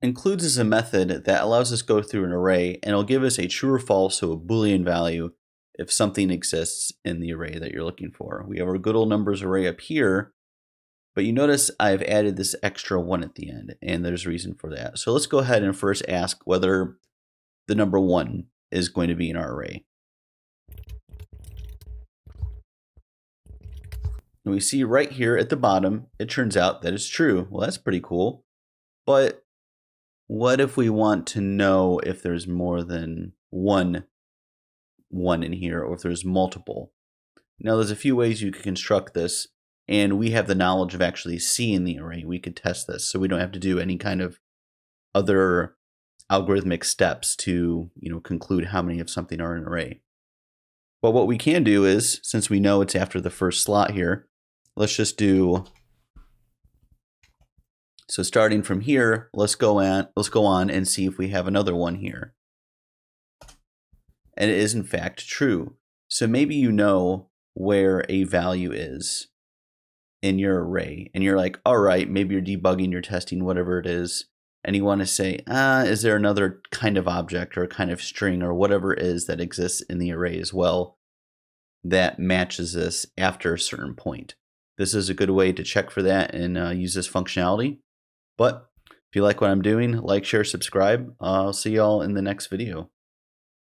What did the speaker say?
includes is a method that allows us to go through an array and it'll give us a true or false, so a Boolean value, if something exists in the array that you're looking for. We have our good old numbers array up here, but you notice I've added this extra 1 at the end, and there's a reason for that. So let's go ahead and first ask whether the number 1 is going to be in our array. And we see right here at the bottom, it turns out that it's true. Well, that's pretty cool. But what if we want to know if there's more than one in here, or if there's multiple? Now, there's a few ways you could construct this, and we have the knowledge of actually seeing the array. We could test this, so we don't have to do any kind of other algorithmic steps to, conclude how many of something are in an array. But what we can do is, since we know it's after the first slot here, let's just do, so starting from here, let's go on and see if we have another one here. And it is in fact true. So maybe you know where a value is in your array, and you're like, all right, maybe you're debugging, you're testing, whatever it is, and you want to say, is there another kind of object or a kind of string or whatever it is that exists in the array as well that matches this after a certain point? This is a good way to check for that and use this functionality. But if you like what I'm doing, like, share, subscribe. I'll see y'all in the next video.